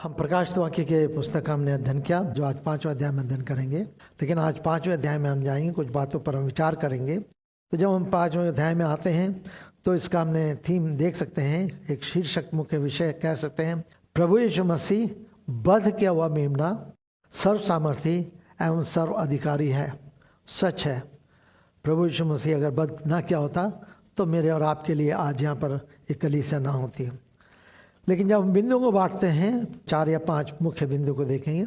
हम प्रकाशित वाक्य के पुस्तक का हमने अध्ययन किया, जो आज 5वें अध्याय में अध्ययन करेंगे। लेकिन आज 5वें अध्याय में हम जाएंगे, कुछ बातों पर हम विचार करेंगे। तो जब हम 5वें अध्याय में आते हैं तो इसका हमने थीम देख सकते हैं, एक शीर्षक मुख्य विषय कह सकते हैं, प्रभु यीशु मसीह बध किया हुआ मेमना सर्व सामर्थी एवं सर्व अधिकारी है। सच है, प्रभु यीशु मसीह अगर बध ना किया होता तो मेरे और आपके लिए आज यहाँ पर एक कलीसिया ना होती। लेकिन जब हम बिंदुओं को बांटते हैं, 4 या 5 मुख्य बिंदु को देखेंगे।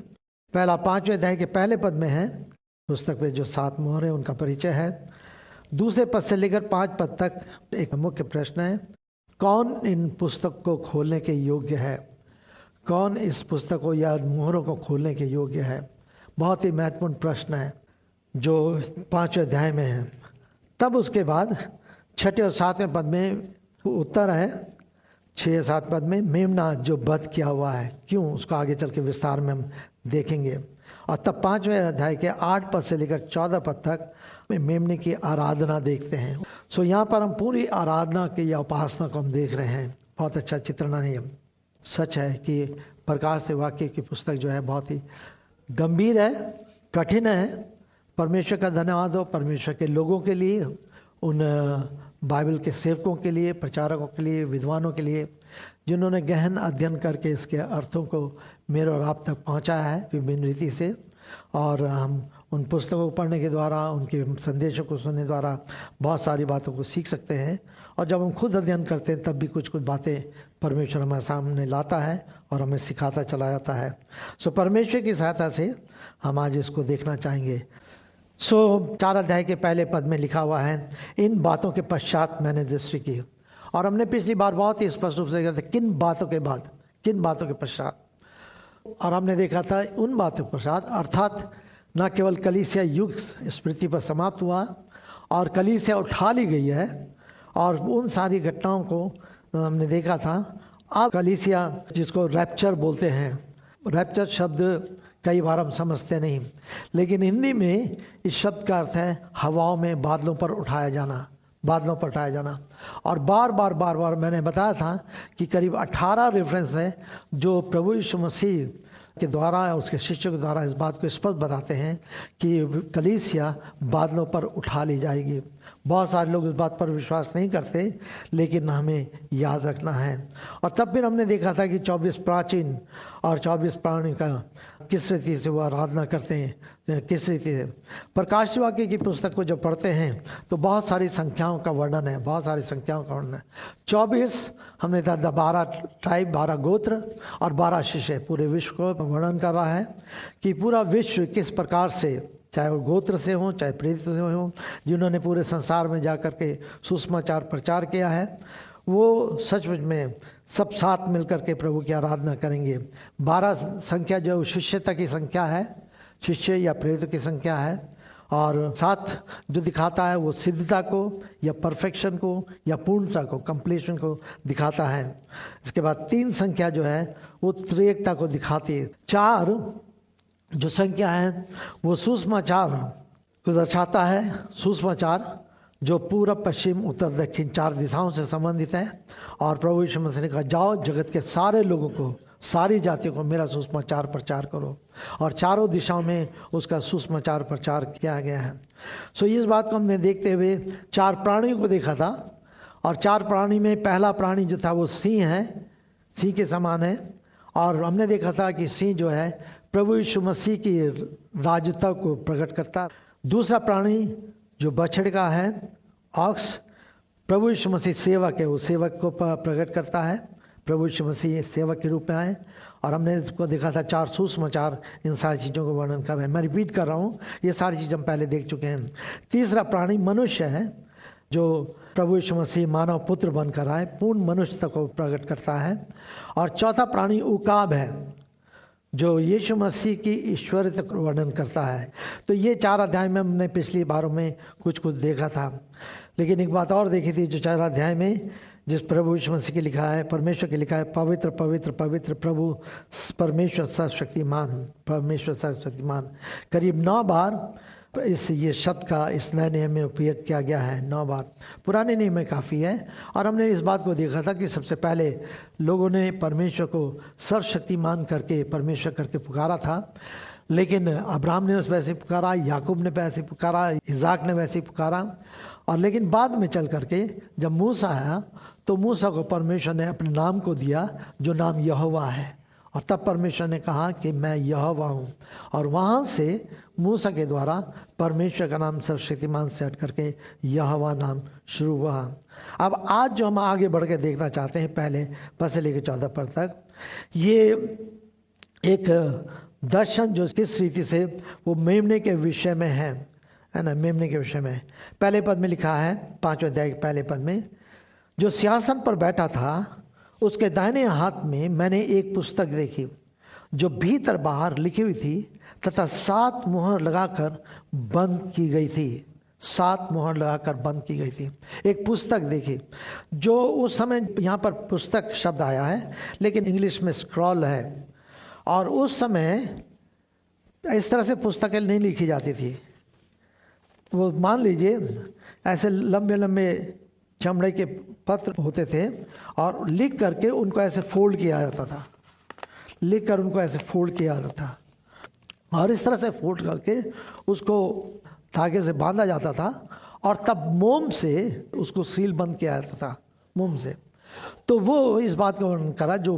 पहला 5वें अध्याय के पहले पद में है, पुस्तक पे जो 7 मोहर है उनका परिचय है। दूसरे पद से लेकर 5 पद तक एक मुख्य प्रश्न है, कौन इन पुस्तक को खोलने के योग्य है? कौन इस पुस्तक को या मोहरों को खोलने के योग्य है? बहुत ही महत्वपूर्ण प्रश्न है जो 5वें अध्याय में है। तब उसके बाद 6 और 7वें पद में उत्तर है। 6 7 पद में मेमना जो बध किया हुआ है, क्यों, उसको आगे चल के विस्तार में हम देखेंगे। और तब 5वें अध्याय के 8 पद से लेकर 14 पद तक मेमने की आराधना देखते हैं। सो यहाँ पर हम पूरी आराधना की या उपासना को हम देख रहे हैं। बहुत अच्छा चित्रण है। सच है कि प्रकाश से वाक्य की पुस्तक जो है बहुत ही गंभीर है, कठिन है। परमेश्वर का धन्यवाद हो परमेश्वर के लोगों के लिए, उन बाइबल के सेवकों के लिए, प्रचारकों के लिए, विद्वानों के लिए, जिन्होंने गहन अध्ययन करके इसके अर्थों को मेरे और आप तक पहुंचाया है विभिन्न रीति से। और हम उन पुस्तकों को पढ़ने के द्वारा, उनके संदेशों को सुनने द्वारा बहुत सारी बातों को सीख सकते हैं। और जब हम खुद अध्ययन करते हैं तब भी कुछ कुछ बातें परमेश्वर हमारे सामने लाता है और हमें सिखाता चला जाता है। सो परमेश्वर की सहायता से हम आज इसको देखना चाहेंगे। 4 अध्याय के पहले पद में लिखा हुआ है, इन बातों के पश्चात मैंने दृष्टि की। और हमने पिछली बार बहुत ही स्पष्ट रूप से कहा था, किन बातों के बाद, किन बातों के पश्चात। और हमने देखा था उन बातों के पश्चात, अर्थात न केवल कलीसिया युग इस पृथ्वी पर समाप्त हुआ और कलीसिया उठा ली गई है, और उन सारी घटनाओं को हमने देखा था। अब कलीसिया, जिसको रैप्चर बोलते हैं, रैप्चर शब्द कई बार हम समझते नहीं, लेकिन हिंदी में इस शब्द का अर्थ है हवाओं में बादलों पर उठाया जाना, बादलों पर उठाया जाना। और बार बार मैंने बताया था कि करीब 18 रेफरेंस है जो प्रभु यीशु मसीह के द्वारा, उसके शिष्यों के द्वारा इस बात को स्पष्ट बताते हैं कि कलीसिया बादलों पर उठा ली जाएगी। बहुत सारे लोग इस बात पर विश्वास नहीं करते, लेकिन हमें याद रखना है। और तब फिर हमने देखा था कि 24 प्राचीन और 24 प्राणी का किस रीति से वो आराधना करते हैं, किस रीति से। प्रकाश वाक्य की पुस्तक को जब पढ़ते हैं तो बहुत सारी संख्याओं का वर्णन है, बहुत सारी संख्याओं का वर्णन है। 24 हमने था 12 ट्राइब, 12 गोत्र और 12 शिष्य, पूरे विश्व को वर्णन कर रहा है कि पूरा विश्व किस प्रकार से, चाहे वो गोत्र से हो, चाहे प्रेरित से हो, जिन्होंने पूरे संसार में जाकर के सुसमाचार प्रचार किया है, वो सचमुच में सब साथ मिलकर के प्रभु की आराधना करेंगे। 12 संख्या जो शिष्यता की संख्या है, शिष्य या प्रेरित की संख्या है। और 7 जो दिखाता है वो सिद्धता को या परफेक्शन को या पूर्णता को, कंप्लीशन को दिखाता है। इसके बाद 3 संख्या जो है वो त्रिएकता को दिखाती है। 4 जो संख्या है वो सुसमाचार को दर्शाता है। सुसमाचार जो पूरब, पश्चिम, उत्तर, दक्षिण 4 दिशाओं से संबंधित है। और प्रभु यीशु मसीह ने कहा, जाओ जगत के सारे लोगों को, सारी जातियों को मेरा सुसमाचार प्रचार करो। और चारों दिशाओं में उसका सुसमाचार प्रचार किया गया है। सो इस बात को हमने देखते हुए 4 प्राणियों को देखा था। और 4 प्राणी में पहला प्राणी जो था वो सिंह है, सिंह के समान है। और हमने देखा था कि सिंह जो है प्रभु यीशु मसीह की राजता को प्रकट करता है। दूसरा प्राणी जो बछड़े का है, ऑक्स, प्रभु यीशु मसीह सेवक है, वो सेवक को प्रकट करता है। प्रभु यीशु मसीह सेवक के रूप में आए। और हमने इसको देखा था 4 सुसमाचार इन सारी चीज़ों को वर्णन कर रहे हैं। मैं रिपीट कर रहा हूँ, ये सारी चीज़ हम पहले देख चुके हैं। तीसरा प्राणी मनुष्य है, जो प्रभु यीशु मसीह मानव पुत्र बनकर आए, पूर्ण मनुष्यता को प्रकट करता है। और चौथा प्राणी उकाब है, जो यीशु मसीह की ईश्वरीयता का वर्णन करता है। तो ये 4 अध्याय में हमने पिछली बारों में कुछ देखा था। लेकिन एक बात और देखी थी जो 4 अध्याय में, जिस प्रभु यीशु मसीह के लिखा है, परमेश्वर के लिखा है, पवित्र पवित्र पवित्र प्रभु परमेश्वर सर्वशक्तिमान, परमेश्वर सर्वशक्तिमान। करीब 9 बार इस ये शब्द का इस नए नियम में उपयोग किया गया है 9 बार। पुराने नियम में काफ़ी है। और हमने इस बात को देखा था कि सबसे पहले लोगों ने परमेश्वर को सर्वशक्तिमान करके परमेश्वर करके पुकारा था, लेकिन अब्राहम ने उस वैसे पुकारा, याकूब ने वैसे पुकारा, इसाक ने वैसे पुकारा। और लेकिन बाद में चल करके जब मूसा आया तो मूसा को परमेश्वर ने अपने नाम को दिया जो नाम यहोवा है, और तब परमेश्वर ने कहा कि मैं यहोवा हूँ। और वहाँ से मूसा के द्वारा परमेश्वर का नाम सर्वशक्तिमान से हट करके यहोवा नाम शुरू हुआ। अब आज जो हम आगे बढ़ के देखना चाहते हैं, पहले पद से लेकर 14 पद तक, ये एक दर्शन जो किस रीति से वो मेमने के विषय में है ना, मेमने के विषय में। पहले पद में लिखा है, 5वें अध्याय के पहले पद में, जो सिंहासन पर बैठा था उसके दाहिने हाथ में मैंने एक पुस्तक देखी जो भीतर बाहर लिखी हुई थी तथा 7 मुहर लगाकर बंद की गई थी। 7 मुहर लगाकर बंद की गई थी। एक पुस्तक देखी जो उस समय, यहाँ पर पुस्तक शब्द आया है लेकिन इंग्लिश में स्क्रॉल है, और उस समय इस तरह से पुस्तकें नहीं लिखी जाती थी। वो मान लीजिए ऐसे लंबे लंबे चमड़े के पत्र होते थे और लिख करके उनको ऐसे फोल्ड किया जाता था, लिख कर उनको ऐसे फोल्ड किया जाता था, और इस तरह से फोल्ड करके उसको धागे से बांधा जाता था और तब मोम से उसको सील बंद किया जाता था, मोम से। तो वो इस बात का वर्णन करा जो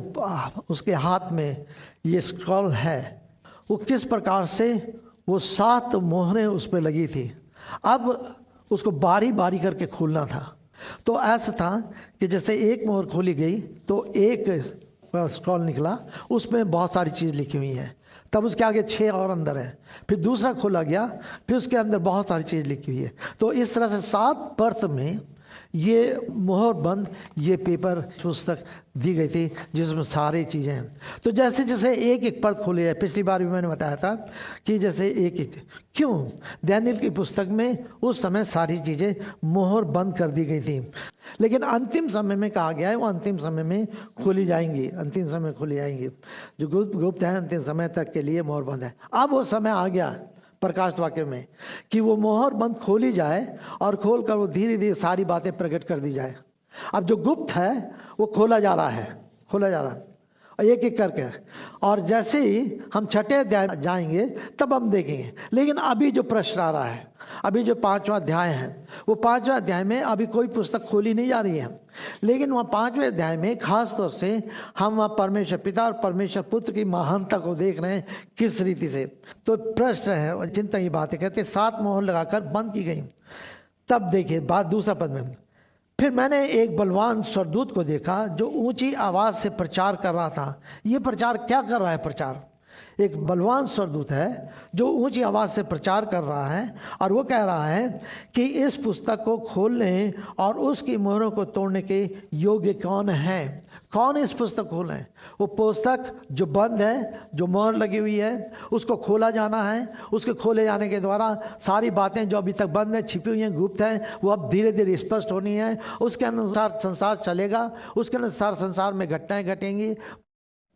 उसके हाथ में ये स्क्रॉल है, वो किस प्रकार से वो 7 मोहरें उस पर लगी थी। अब उसको बारी बारी करके खोलना था। तो ऐसा था कि जैसे एक मोहर खोली गई तो एक स्क्रॉल निकला, उसमें बहुत सारी चीज़ लिखी हुई है। तब उसके आगे 6 और अंदर है, फिर दूसरा खोला गया, फिर उसके अंदर बहुत सारी चीज़ लिखी हुई है। तो इस तरह से 7 परत में ये मोहर बंद ये पेपर पुस्तक दी गई थी जिसमें सारी चीज़ें हैं। तो जैसे जैसे एक एक परत खोली है, पिछली बार भी मैंने बताया था कि जैसे एक एक, क्यों दानियेल की पुस्तक में उस समय सारी चीज़ें मोहर बंद कर दी गई थी, लेकिन अंतिम समय में कहा गया है वो अंतिम समय में खोली जाएंगी, अंतिम समय खोली जाएंगी। जो गुप्त है अंतिम समय तक के लिए मोहर बंद है। अब वो समय आ गया प्रकाश वाक्य में कि वो मोहर बंद खोली जाए और खोल कर वो धीरे धीरे सारी बातें प्रकट कर दी जाए। अब जो गुप्त है वो खोला जा रहा है, खोला जा रहा है एक एक करके, और जैसे ही हम 6ठे अध्याय जाएंगे तब हम देखेंगे। लेकिन अभी जो प्रश्न आ रहा है, अभी जो 5वां अध्याय है, वो 5वें अध्याय में अभी कोई पुस्तक खोली नहीं जा रही है, लेकिन वहाँ 5वें अध्याय में खास तौर से हम वहाँ परमेश्वर पिता और परमेश्वर पुत्र की महानता को देख रहे हैं किस रीति से। तो प्रश्न है, चिंता की बातें कहते 7 मोहर लगाकर बंद की गई। तब देखिए बात दूसरा पद में, फिर मैंने एक बलवान स्वर्गदूत को देखा जो ऊंची आवाज से प्रचार कर रहा था। ये प्रचार क्या कर रहा है? प्रचार, एक बलवान स्वर्गदूत है जो ऊंची आवाज से प्रचार कर रहा है और वो कह रहा है कि इस पुस्तक को खोलने और उसकी मोहरों को तोड़ने के योग्य कौन है? कौन इस पुस्तक खोले? वो पुस्तक जो बंद है, जो मोहर लगी हुई है, उसको खोला जाना है। उसके खोले जाने के द्वारा सारी बातें जो अभी तक बंद है, छिपी हुई हैं, गुप्त हैं, वो अब धीरे धीरे स्पष्ट होनी है। उसके अनुसार संसार चलेगा, उसके अनुसार संसार में घटनाएं घटेंगी।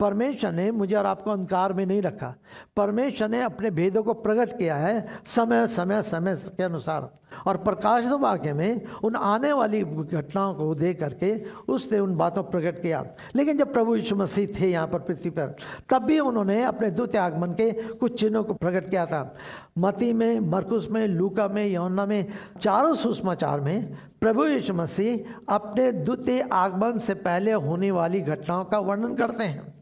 परमेश्वर ने मुझे और आपको अंधकार में नहीं रखा। परमेश्वर ने अपने भेदों को प्रकट किया है समय समय समय के अनुसार, और प्रकाश वाक्य में उन आने वाली घटनाओं को देख करके उसने उन बातों प्रकट किया। लेकिन जब प्रभु यीशु मसीह थे यहाँ पर पृथ्वी पर, तब भी उन्होंने अपने द्वितीय आगमन के कुछ चिन्हों को प्रकट किया था। मत्ती में, मरकुस में, लूका में, यूहन्ना में, चारों सुसमाचार में प्रभु यीशु मसीह अपने द्वितीय आगमन से पहले होने वाली घटनाओं का वर्णन करते हैं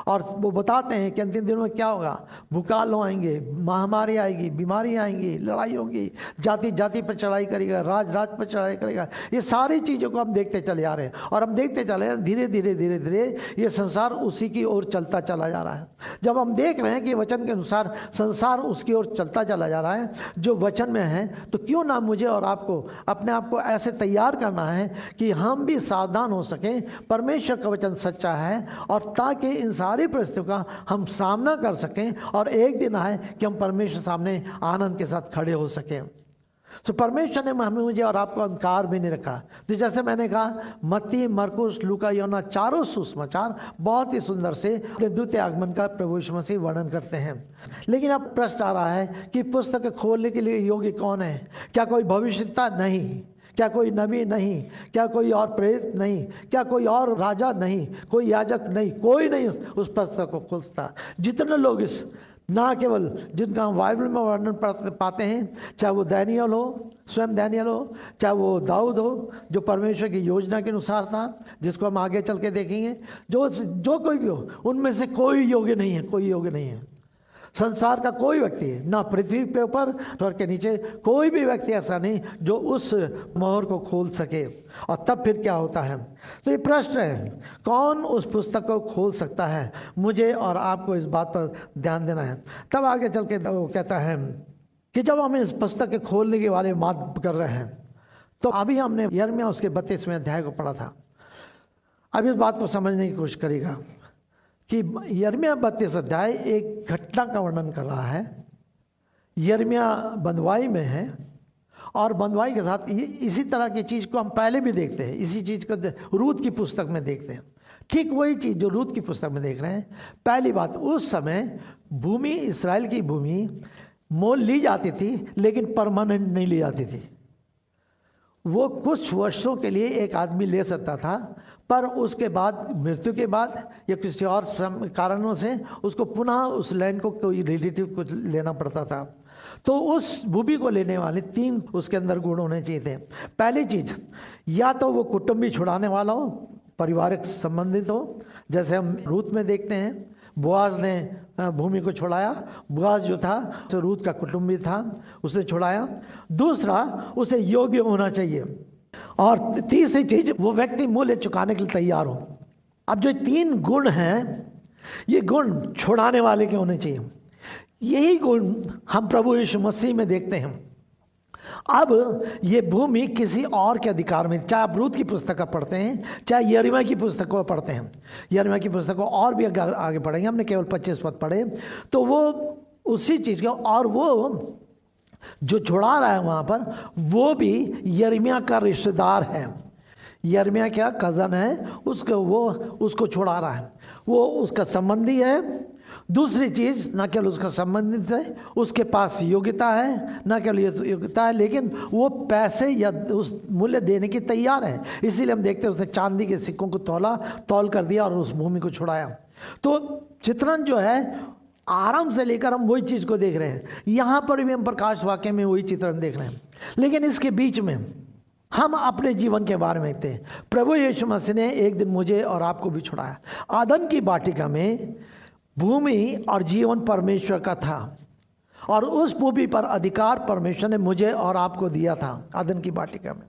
और वो बताते हैं कि अंतिम दिनों में क्या होगा। भूकाल आएंगे, महामारी आएगी, बीमारी आएंगी, लड़ाई होगी, जाति जाति पर चढ़ाई करेगा, राज राज पर चढ़ाई करेगा। ये सारी चीज़ों को हम देखते चले जा रहे हैं और हम देखते चले हैं धीरे धीरे धीरे धीरे ये संसार उसी की ओर चलता चला जा रहा है। जब हम देख रहे हैं कि वचन के अनुसार संसार उसकी ओर चलता चला जा रहा है जो वचन में है, तो क्यों ना मुझे और आपको अपने आप को ऐसे तैयार करना है कि हम भी सावधान हो सकें। परमेश्वर का वचन सच्चा है और ताकि इन सारी परिस्थितियों का हम सामना कर सकें और एक दिन आए कि हम परमेश्वर सामने आनंद के साथ खड़े हो सकें। तो परमेश्वर ने हमें मुझे और आपको अंधकार भी नहीं रखा। तो जैसे मैंने कहा, मत्ती, मरकुस, लूका, यूहन्ना चारों सुसमाचार बहुत ही सुंदर से अपने द्वितीय आगमन का प्रभु यीशु मसीह वर्णन करते हैं। लेकिन अब प्रश्न आ रहा है कि पुस्तक खोलने के लिए योग्य कौन है? क्या कोई भविष्यद्वक्ता? नहीं। क्या कोई नबी? नहीं। क्या कोई और प्रेरित? नहीं। क्या कोई और राजा? नहीं। कोई याजक? नहीं। कोई नहीं उस पुस्तक को खोलता। जितने लोग इस, ना केवल जिनका हम बाइबल में वर्णन पाते हैं, चाहे वो दानियल हो, स्वयं दानियल हो, चाहे वो दाऊद हो जो परमेश्वर की योजना के अनुसार था, जिसको हम आगे चल के देखेंगे, जो कोई भी हो, उनमें से कोई योग्य नहीं है। कोई योग्य नहीं है। संसार का कोई व्यक्ति है, ना पृथ्वी के ऊपर और के नीचे कोई भी व्यक्ति ऐसा नहीं जो उस मोहर को खोल सके। और तब फिर क्या होता है? तो ये प्रश्न है, कौन उस पुस्तक को खोल सकता है? मुझे और आपको इस बात पर ध्यान देना है। तब आगे चल के वो कहता है कि जब हम इस पुस्तक के खोलने के बारे में बात कर रहे हैं, तो अभी हमने यिर्मयाह उसके 32वें अध्याय को पढ़ा था। अब इस बात को समझने की कोशिश करेगा कि यिर्मयाह 32 अध्याय एक घटना का वर्णन कर रहा है। यिर्मयाह बंधुआई में है और बंधुआई के साथ इसी तरह की चीज़ को हम पहले भी देखते हैं। इसी चीज़ को रूत की पुस्तक में देखते हैं। ठीक वही चीज़ जो रूत की पुस्तक में देख रहे हैं। पहली बात, उस समय भूमि, इस्राएल की भूमि मोल ली जाती थी, लेकिन परमानेंट नहीं ली जाती थी। वो कुछ वर्षों के लिए एक आदमी ले सकता था, पर उसके बाद, मृत्यु के बाद या किसी और कारणों से उसको पुनः उस लैंड को कोई रिलेटिव कुछ लेना पड़ता था। तो उस भूमि को लेने वाले 3 उसके अंदर गुण होने चाहिए थे। पहली चीज, या तो वो कुटुंबी छुड़ाने वाला हो, पारिवारिक संबंधित हो, जैसे हम रूत में देखते हैं बोआज ने भूमि को छुड़ाया। बोआज जो था तो रूत का कुटुंबी था, उसे छुड़ाया। दूसरा, उसे योग्य होना चाहिए। और तीसरी चीज, वो व्यक्ति मूल्य चुकाने के लिए तैयार हो। अब जो 3 गुण हैं, ये गुण छुड़ाने वाले के होने चाहिए। यही गुण हम प्रभु यीशु मसीह में देखते हैं। अब ये भूमि किसी और के अधिकार में, चाहे आप रूत की पुस्तक का पढ़ते हैं, चाहे यिर्मयाह की पुस्तक को पढ़ते हैं। यिर्मयाह की पुस्तक को और भी आगे पढ़ेंगे, हमने केवल 25 पद पढ़े, तो वो उसी चीज का, और वो जो छुड़ा रहा है वहां पर, वो भी यिर्मयाह का रिश्तेदार है। यिर्मयाह क्या कजन है, उसको छुड़ा रहा है, वो उसका संबंधी है। दूसरी चीज, न केवल उसका संबंधित है, उसके पास योग्यता है, न केवल योग्यता है, लेकिन वो पैसे या उस मूल्य देने की तैयार है। इसीलिए हम देखते हैं उसने चांदी के सिक्कों को तौल कर दिया और उस भूमि को छुड़ाया। तो चित्रण जो है, आराम से लेकर हम वही चीज को देख रहे हैं। यहां पर भी हम प्रकाश वाक्य में वही चित्रण देख रहे हैं, लेकिन इसके बीच में हम अपने जीवन के बारे में देखते हैं। प्रभु यीशु मसीह ने एक दिन मुझे और आपको भी छुड़ाया। आदम की वाटिका में भूमि और जीवन परमेश्वर का था, और उस भूमि पर अधिकार परमेश्वर ने मुझे और आपको दिया था आदम की वाटिका में।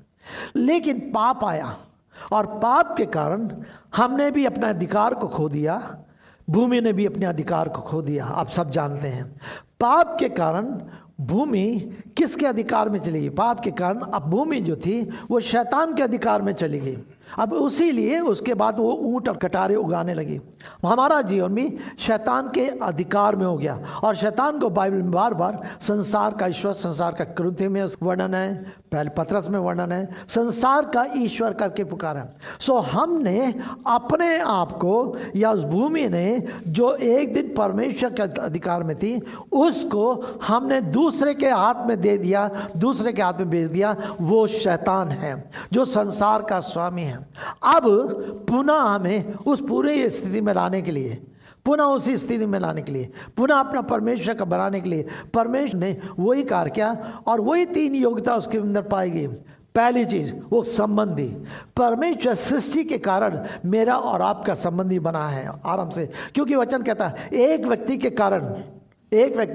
लेकिन पाप आया, और पाप के कारण हमने भी अपना अधिकार को खो दिया, भूमि ने भी अपने अधिकार को खो दिया। आप सब जानते हैं पाप के कारण भूमि किसके अधिकार में चली गई? पाप के कारण अब भूमि जो थी वो शैतान के अधिकार में चली गई। अब उसी लिए उसके बाद वो ऊंट और कटारे उगाने लगी। हमारा जीवन भी शैतान के अधिकार में हो गया। और शैतान को बाइबल में बार बार संसार का ईश्वर, संसार का कृत्य में वर्णन है, पहले पतरस में वर्णन है, संसार का ईश्वर करके पुकारा। सो हमने अपने आप को, या उस भूमि ने जो एक दिन परमेश्वर के अधिकार में थी, उसको हमने दूसरे के हाथ में दे दिया, दूसरे के हाथ में भेज दिया। वो शैतान है जो संसार का स्वामी है। अब पुनः हमें उस पूरी स्थिति में लाने के लिए, पुनः उसी स्थिति में लाने के लिए, पुनः अपना परमेश्वर का बनाने के लिए परमेश्वर ने वही कार्य किया, और वही 3 योग्यता उसके अंदर पाएगी। पहली चीज, वो संबंधी। परमेश्वर सृष्टि के कारण मेरा और आपका संबंधी बना है आराम से, क्योंकि वचन कहता है एक व्यक्ति के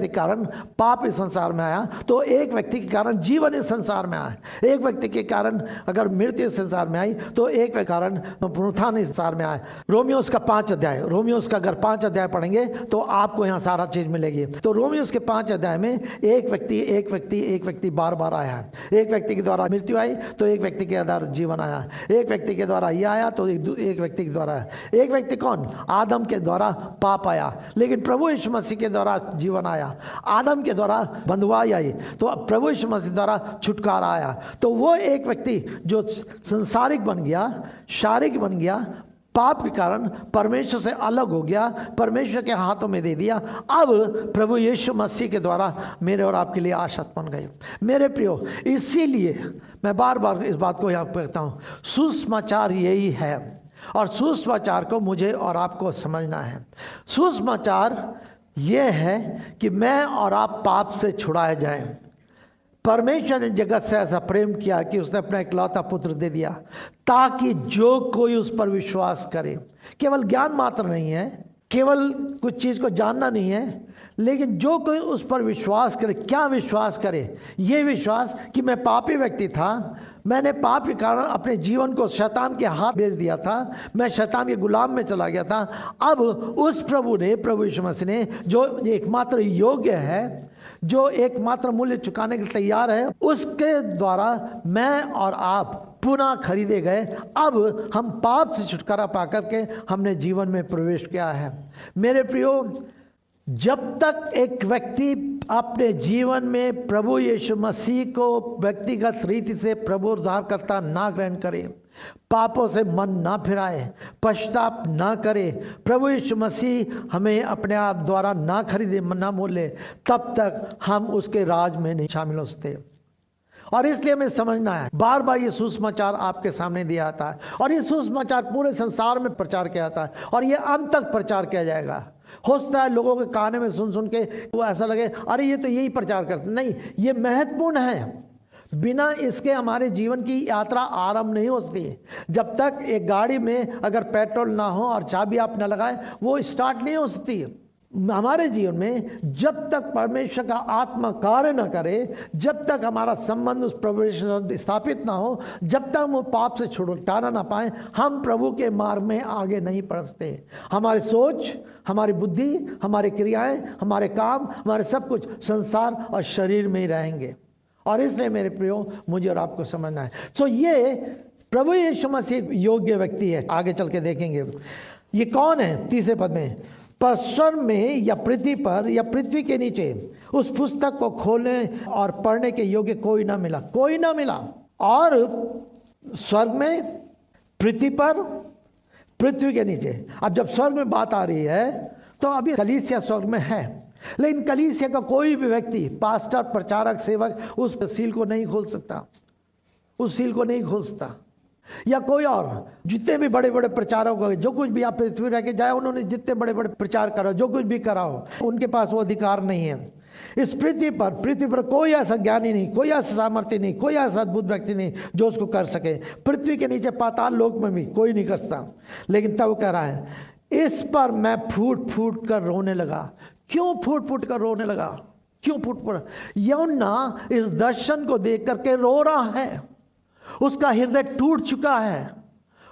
कारण पाप इस संसार में आया, तो एक व्यक्ति के कारण जीवन इस संसार में आया। एक व्यक्ति के कारण अगर मृत्यु इस संसार में आई, तो एक के कारण पुनरुत्थान इस संसार में आया। रोमियोस का 5 अध्याय, रोमियोस का अगर 5 अध्याय पढ़ेंगे तो आपको यहाँ सारा चीज मिलेगी। तो रोमियोस के 5 अध्याय में एक व्यक्ति बार बार आया है। एक व्यक्ति के द्वारा मृत्यु आई, तो एक व्यक्ति के द्वारा जीवन आया। एक व्यक्ति के द्वारा यह आया, तो एक व्यक्ति के द्वारा, एक व्यक्ति कौन? आदम के द्वारा पाप आया, लेकिन प्रभु यीशु मसीह के द्वारा जीवन आया, आदम के द्वारा बंधुआई आई, तो प्रभु यीशु मसीह द्वारा छुटकारा आया। तो वो एक व्यक्ति जो संसारिक बन गया, शारीरिक बन गया, पाप के कारण परमेश्वर से अलग हो गया, परमेश्वर के हाथों में दे दिया, अब प्रभु यीशु मसीह के द्वारा मेरे और आपके लिए आशा बन गई। मेरे प्रियो, इसीलिए मैं बार बार इस बात को याद करता हूँ, सुसमाचार यही है, और सुसमाचार को मुझे और आपको समझना है। सुसमाचार ये है कि मैं और आप पाप से छुड़ाए जाएं। परमेश्वर ने जगत से ऐसा प्रेम किया कि उसने अपना इकलौता पुत्र दे दिया, ताकि जो कोई उस पर विश्वास करे, केवल ज्ञान मात्र नहीं है, केवल कुछ चीज़ को जानना नहीं है, लेकिन जो कोई उस पर विश्वास करे। क्या विश्वास करे? ये विश्वास कि मैं पापी व्यक्ति था, मैंने पाप के कारण अपने जीवन को शैतान के हाथ भेज दिया था, मैं शैतान के गुलाम में चला गया था। अब उस प्रभु ने, प्रभु यीशु मसीह ने, जो एकमात्र योग्य है, जो एकमात्र मूल्य चुकाने के लिए तैयार है, उसके द्वारा मैं और आप पुनः खरीदे गए। अब हम पाप से छुटकारा पाकर के हमने जीवन में प्रवेश किया है। मेरे प्रियो, जब तक एक व्यक्ति अपने जीवन में प्रभु यीशु मसीह को व्यक्तिगत रीति से प्रभु उद्धारकर्ता ना ग्रहण करे, पापों से मन ना फिराए, पश्चाताप ना करे, प्रभु यीशु मसीह हमें अपने आप द्वारा ना खरीदे, ना मोले, तब तक हम उसके राज में नहीं शामिल हो सकते। और इसलिए हमें समझना है, बार बार ये सुसमाचार आपके सामने दिया जाता है, और ये सुसमाचार पूरे संसार में प्रचार किया जाता है, और ये अंत तक प्रचार किया जाएगा। हो सकता है लोगों के काने में सुन सुन के वो ऐसा लगे, अरे ये तो यही प्रचार करते। नहीं, ये महत्वपूर्ण है। बिना इसके हमारे जीवन की यात्रा आरंभ नहीं हो सकती। जब तक एक गाड़ी में अगर पेट्रोल ना हो और चाबी आप न लगाए, वो स्टार्ट नहीं हो सकती। हमारे जीवन में जब तक परमेश्वर का आत्मा कार्य न करे, जब तक हमारा संबंध उस प्रभु से स्थापित ना हो, जब तक हम पाप से छुटकारा ना पाए, हम प्रभु के मार्ग में आगे नहीं बढ़ सकते। हमारी सोच, हमारी बुद्धि, हमारी क्रियाएं, हमारे काम, हमारे सब कुछ संसार और शरीर में ही रहेंगे। और इसलिए मेरे प्रियो, मुझे और आपको समझना है। तो ये प्रभु यीशु मसीह योग्य व्यक्ति है। आगे चल के देखेंगे ये कौन है। तीसरे पद में, पर स्वर्ग में या पृथ्वी पर या पृथ्वी के नीचे उस पुस्तक को खोलने और पढ़ने के योग्य कोई ना मिला, कोई ना मिला। और स्वर्ग में, पृथ्वी पर, पृथ्वी के नीचे। अब जब स्वर्ग में बात आ रही है तो अभी कलीसिया स्वर्ग में है, लेकिन कलीसिया का कोई भी व्यक्ति, पास्टर, प्रचारक, सेवक उस सील को नहीं खोल सकता, उस सील को नहीं खोल सकता। या कोई और जितने भी बड़े बड़े प्रचारक हो, जो कुछ भी आप पृथ्वी रह के जाए, उन्होंने जितने बड़े बड़े प्रचार करा, जो कुछ भी करा हो, उनके पास वो अधिकार नहीं है। इस पृथ्वी पर कोई ऐसा ज्ञानी नहीं, कोई ऐसा सामर्थ्य नहीं, कोई ऐसा अद्भुत व्यक्ति नहीं जो उसको कर सके। पृथ्वी के नीचे पाताल लोक में भी कोई नहीं कर सकता। लेकिन तब वो कह रहा है, इस पर मैं फूट फूट कर रोने लगा। क्यों फूट फूट कर रोने लगा? क्यों फूट फूट? यूहन्ना इस दर्शन को देख करके रो रहा है। उसका हृदय टूट चुका है,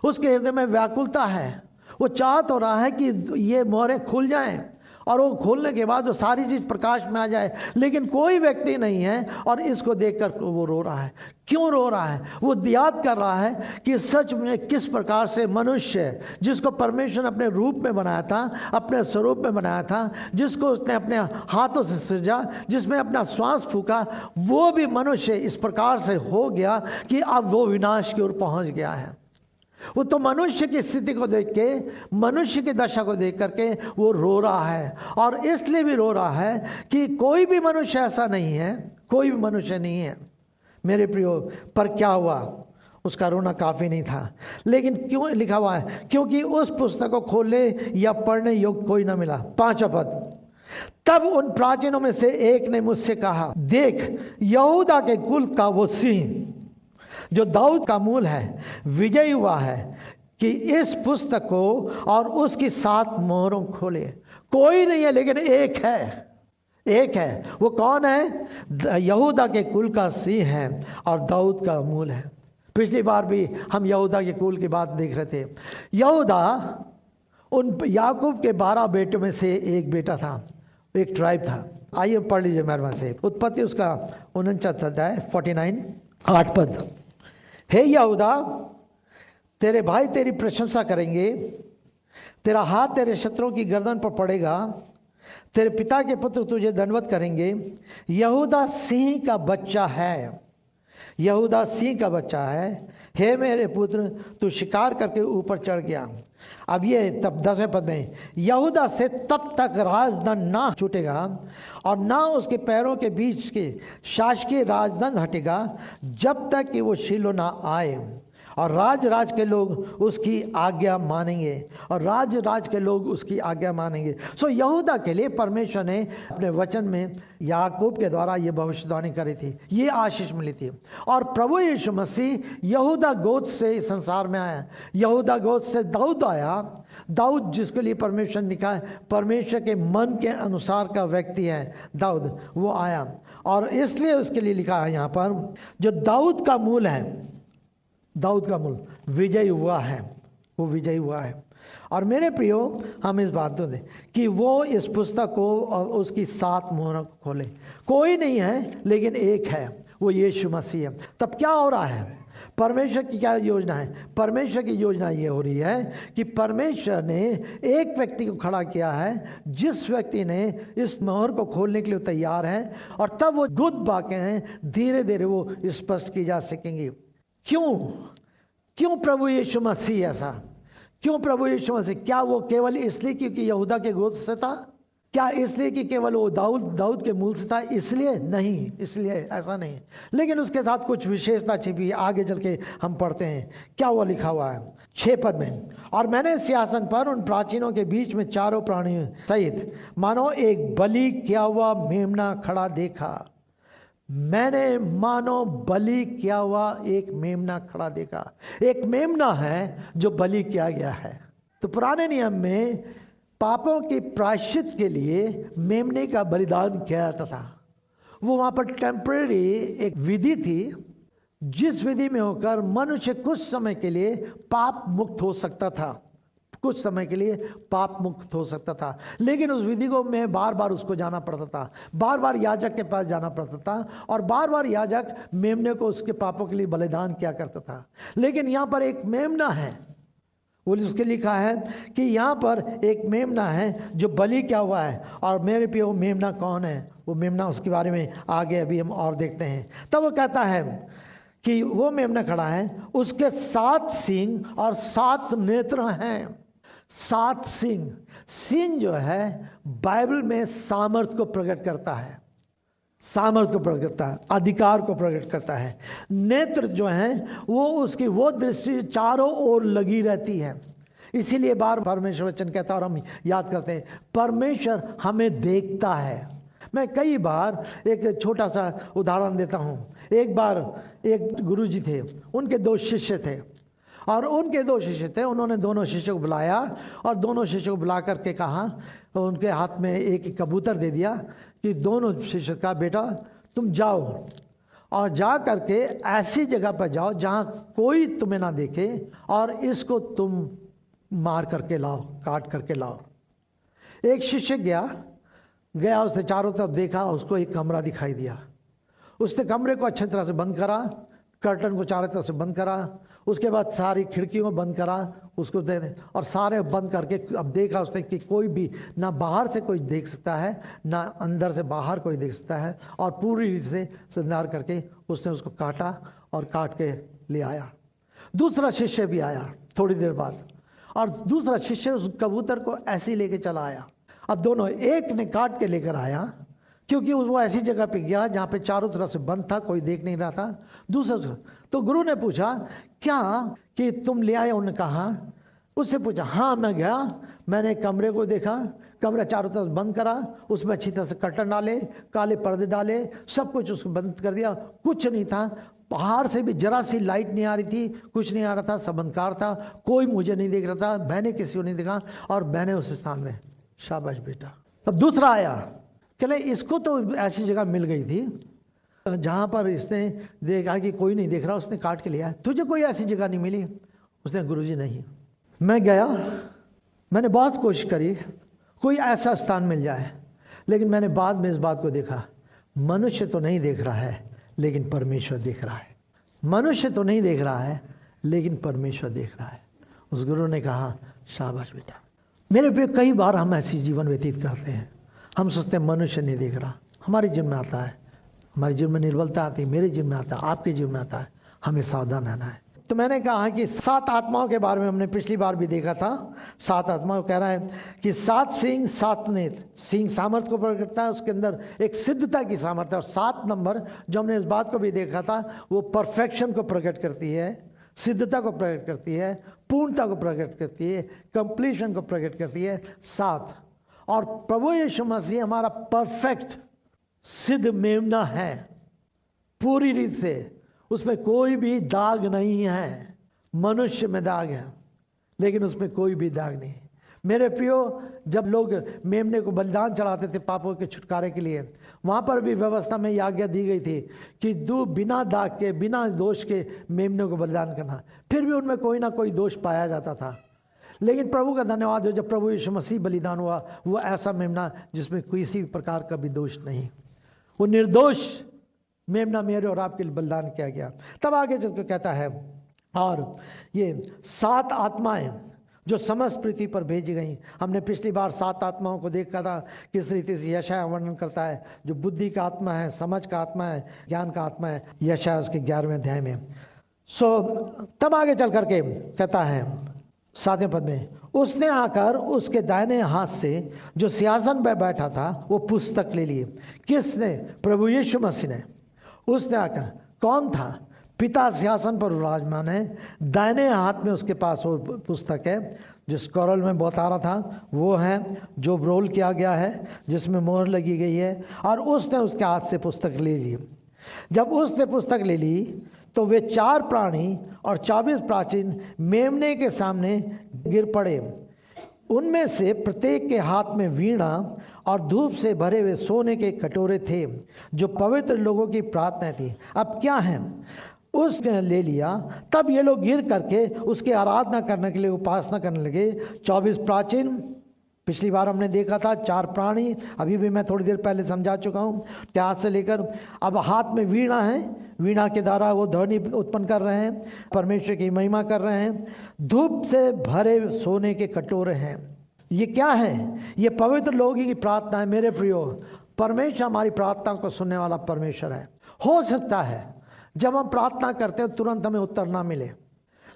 उसके हृदय में व्याकुलता है। वो चाहत हो रहा है कि ये मोहरें खुल जाएं, और वो खोलने के बाद वो सारी चीज प्रकाश में आ जाए, लेकिन कोई व्यक्ति नहीं है। और इसको देखकर वो रो रहा है। क्यों रो रहा है? वो याद कर रहा है कि सच में किस प्रकार से मनुष्य, जिसको परमेश्वर ने अपने रूप में बनाया था, अपने स्वरूप में बनाया था, जिसको उसने अपने हाथों से सृजा, जिसमें अपना श्वास फूका, वो भी मनुष्य इस प्रकार से हो गया कि अब वो विनाश की ओर पहुंच गया है। वो तो मनुष्य की स्थिति को देख के, मनुष्य की दशा को देख करके वो रो रहा है। और इसलिए भी रो रहा है कि कोई भी मनुष्य ऐसा नहीं है, कोई भी मनुष्य नहीं है। मेरे प्रियो, पर क्या हुआ? उसका रोना काफी नहीं था। लेकिन क्यों लिखा हुआ है? क्योंकि उस पुस्तक को खोलने या पढ़ने योग्य कोई ना मिला। 5वां पद, तब उन प्राचीनों में से एक ने मुझसे कहा, देख, यहूदा के कुल का वो सिंह जो दाऊद का मूल है, विजयी हुआ है कि इस पुस्तक को और उसकी 7 मोहरों खोले। कोई नहीं है, लेकिन एक है, एक है। वो कौन है? यहूदा के कुल का सिंह है और दाऊद का मूल है। पिछली बार भी हम यहूदा के कुल की बात देख रहे थे। यहूदा उन याकूब के 12 बेटों में से एक बेटा था, एक ट्राइब था। आइए पढ़ लीजिए मेरे पास से उत्पत्ति, उसका 49 अध्याय 49 8 पद। हे यहूदा, तेरे भाई तेरी प्रशंसा करेंगे, तेरा हाथ तेरे शत्रुओं की गर्दन पर पड़ेगा। तेरे पिता के पुत्र तुझे दंडवत करेंगे। यहूदा सिंह का बच्चा है, यहूदा सिंह का बच्चा है। हे मेरे पुत्र, तू शिकार करके ऊपर चढ़ गया। अब ये तब 10वें पद में, यहूदा से तब तक राजदंड ना छूटेगा और ना उसके पैरों के बीच के शासकीय राजदंड हटेगा, जब तक कि वो शीलो ना आए और राज के लोग उसकी आज्ञा मानेंगे, और राज के लोग उसकी आज्ञा मानेंगे। सो यहूदा के लिए परमेश्वर ने अपने वचन में याकूब के द्वारा ये भविष्यवाणी करी थी, ये आशीष मिली थी। और प्रभु यीशु मसीह यहूदा गोद से इस संसार में आया। यहूदा गोद से दाऊद आया, दाऊद जिसके लिए परमेश्वर ने कहा परमेश्वर के मन के अनुसार का व्यक्ति है दाऊद, वो आया। और इसलिए उसके लिए लिखा है यहाँ पर, जो दाऊद का मूल है, दाऊद का मूल विजय हुआ है, वो विजयी हुआ है। और मेरे प्रियो, हम इस बात को दें कि वो इस पुस्तक को और उसकी 7 मोहरों को खोले। कोई नहीं है लेकिन एक है, वो यीशु मसीह है। तब क्या हो रहा है? परमेश्वर की क्या योजना है? परमेश्वर की योजना ये हो रही है कि परमेश्वर ने एक व्यक्ति को खड़ा किया है, जिस व्यक्ति ने इस मोहर को खोलने के लिए तैयार है, और तब वो गुद बातें हैं धीरे धीरे वो स्पष्ट की जा सकेंगी। क्यों प्रभु यीशु मसीह ऐसा? क्यों प्रभु यीशु मसीह? क्या वो केवल इसलिए क्योंकि यहूदा के गोद से था? क्या इसलिए कि केवल वो दाऊद के मूल से था? इसलिए नहीं, इसलिए ऐसा नहीं। लेकिन उसके साथ कुछ विशेषता छिपी, आगे चल के हम पढ़ते हैं क्या वो लिखा हुआ है 6 पद में। और मैंने सिंहासन पर उन प्राचीनों के बीच में चारों प्राणियों सहित मानो एक बलि किया हुआ मेमना खड़ा देखा। मैंने मानो बलि किया हुआ एक मेमना खड़ा देखा। एक मेमना है जो बलि किया गया है। तो पुराने नियम में पापों की प्रायश्चित के लिए मेमने का बलिदान किया जाता था। वो वहाँ पर टेम्परेरी एक विधि थी, जिस विधि में होकर मनुष्य कुछ समय के लिए पाप मुक्त हो सकता था, कुछ समय के लिए पाप मुक्त हो सकता था। लेकिन उस विधि को में बार बार उसको जाना पड़ता था, बार बार याजक के पास जाना पड़ता था, और बार बार याजक मेमने को उसके पापों के लिए बलिदान किया करता था। लेकिन यहाँ पर एक मेमना है, वो उसके लिखा है कि यहाँ पर एक मेमना है जो बलि किया हुआ है। और मेरे पे वो मेमना कौन है? वो मेमना, उसके बारे में आगे अभी हम और देखते हैं। तब वो कहता है कि वो मेमना खड़ा है, उसके 7 सींग और 7 नेत्र हैं। 7 सींग, सींग जो है बाइबल में सामर्थ को प्रकट करता है, सामर्थ को प्रकट करता है, अधिकार को प्रकट करता है। नेत्र जो हैं वो उसकी वो दृष्टि चारों ओर लगी रहती है। इसीलिए बार परमेश्वर वचन कहता है, और हम याद करते हैं, परमेश्वर हमें देखता है। मैं कई बार एक छोटा सा उदाहरण देता हूँ। एक बार एक गुरुजी थे, उनके 2 शिष्य थे, और उनके 2 शिष्य थे। उन्होंने दोनों शिष्यों को बुलाया और दोनों शिष्यों को बुला करके कहा, तो उनके हाथ में एक कबूतर दे दिया कि दोनों शिष्य का बेटा तुम जाओ और जा करके ऐसी जगह पर जाओ जहाँ कोई तुम्हें ना देखे, और इसको तुम मार करके लाओ, काट करके लाओ। एक शिष्य गया, उसने चारों तरफ देखा, उसको एक कमरा दिखाई दिया। उसने कमरे को अच्छी तरह से बंद करा, कर्टन को चारों तरफ से बंद करा, उसके बाद सारी खिड़कियों को बंद करा उसको दे और सारे बंद करके अब देखा उसने कि कोई भी ना बाहर से कोई देख सकता है, ना अंदर से बाहर कोई देख सकता है, और पूरी रीत से श्रृंगार करके उसने उसको काटा और काट के ले आया। दूसरा शिष्य भी आया थोड़ी देर बाद, और दूसरा शिष्य उस कबूतर को ऐसे ही लेके चला आया। अब दोनों, एक ने काट के लेकर आया क्योंकि वो ऐसी जगह पे गया जहाँ पे चारों तरफ से बंद था, कोई देख नहीं रहा था। दूसरा, तो गुरु ने पूछा क्या कि तुम ले आए? उन्होंने कहा, उससे पूछा, हाँ मैं गया, मैंने कमरे को देखा, कमरा चारों तरफ बंद करा, उसमें अच्छी तरह से कर्टन डाले, काले पर्दे डाले, सब कुछ उसको बंद कर दिया, कुछ नहीं था, बाहर से भी जरा सी लाइट नहीं आ रही थी, कुछ नहीं आ रहा था, सब अंधकार था, कोई मुझे नहीं देख रहा था, मैंने किसी को नहीं देखा, और मैंने उस स्थान में, शाबाश बेटा। तब दूसरा आया, कहले इसको तो ऐसी जगह मिल गई थी जहाँ पर इसने देखा कि कोई नहीं देख रहा, उसने काट के लिया। तुझे कोई ऐसी जगह नहीं मिली? उसने, गुरुजी नहीं, मैं गया, मैंने बहुत कोशिश करी कोई ऐसा स्थान मिल जाए, लेकिन मैंने बाद में इस बात को देखा, मनुष्य तो नहीं देख रहा है लेकिन परमेश्वर देख रहा है। मनुष्य तो नहीं देख रहा है लेकिन परमेश्वर देख रहा है। उस गुरु ने कहा, शाबाश बेटा। मेरे पे कई बार हम ऐसी जीवन व्यतीत करते हैं, हम सोचते हैं मनुष्य नहीं देख रहा, हमारे जीवन में आता है, हमारे जीवन में निर्बलता आती है, मेरे जीवन में आता है, आपके जीवन में आता है, हमें सावधान रहना है। तो मैंने कहा कि 7 आत्माओं के बारे में हमने पिछली बार भी देखा था। 7 आत्माओं कह रहा है कि 7 सिंह 7 नेत्र। सिंह सामर्थ्य को प्रकट करता है, उसके अंदर एक सिद्धता की सामर्थ्य, और 7 नंबर जो हमने इस बात को भी देखा था वो परफेक्शन को प्रकट करती है, सिद्धता को प्रकट करती है, पूर्णता को प्रकट करती है, कंप्लीशन को प्रकट करती है 7। और प्रभु यीशु मसीह हमारा परफेक्ट सिद्ध मेमना है, पूरी रीत से उसमें कोई भी दाग नहीं है। मनुष्य में दाग है लेकिन उसमें कोई भी दाग नहीं। मेरे प्रियो, जब लोग मेमने को बलिदान चढ़ाते थे पापों के छुटकारे के लिए, वहां पर भी व्यवस्था में यह आज्ञा दी गई थी कि बिना दाग के, बिना दोष के मेमने को बलिदान करना। फिर भी उनमें कोई ना कोई दोष पाया जाता था। लेकिन प्रभु का धन्यवाद हो, जब प्रभु यीशु मसीह बलिदान हुआ, वो ऐसा मेमना जिसमें किसी प्रकार का भी दोष नहीं, वो निर्दोष मेमना मेरे और आपके लिए बलिदान किया गया। तब आगे चलकर कहता है, और ये 7 आत्माएं जो समस्त पृथ्वी पर भेजी गई। हमने पिछली बार 7 आत्माओं को देखा था, किस रीति से यशायाह वर्णन करता है, जो बुद्धि का आत्मा है, समझ का आत्मा है, ज्ञान का आत्मा है, यशायाह उसके 11वें अध्याय में। तब आगे चल करके कहता है 7वें पद में, उसने आकर उसके दाहिने हाथ से जो सिंहासन पर बैठा था वो पुस्तक ले लिए। किसने? प्रभु यीशु मसीह ने। उसने आकर, कौन था? पिता सिंहासन पर विराजमान है, दाहिने हाथ में उसके पास वो पुस्तक है, जिस कोरल में बौतारा था वो है, जो रोल किया गया है, जिसमें मोहर लगी गई है, और उसने उसके हाथ से पुस्तक ले ली। जब उसने पुस्तक ले ली तो वे 4 प्राणी और 24 प्राचीन मेमने के सामने गिर पड़े। उनमें से प्रत्येक के हाथ में वीणा और धूप से भरे हुए सोने के कटोरे थे, जो पवित्र लोगों की प्रार्थना थी। अब क्या है? उसने ले लिया, तब ये लोग गिर करके उसकी आराधना करने के लिए उपासना करने लगे। 24 प्राचीन, पिछली बार हमने देखा था 4 प्राणी, अभी भी मैं थोड़ी देर पहले समझा चुका हूँ, के हाथ से लेकर अब हाथ में वीणा है, वीणा के द्वारा वो ध्वनि उत्पन्न कर रहे हैं, परमेश्वर की महिमा कर रहे हैं। धूप से भरे सोने के कटोरे हैं। ये क्या है? ये पवित्र लोगों की प्रार्थना है। मेरे प्रियो, परमेश्वर हमारी प्रार्थना को सुनने वाला परमेश्वर है। हो सकता है जब हम प्रार्थना करते हैं तुरंत हमें उत्तर ना मिले,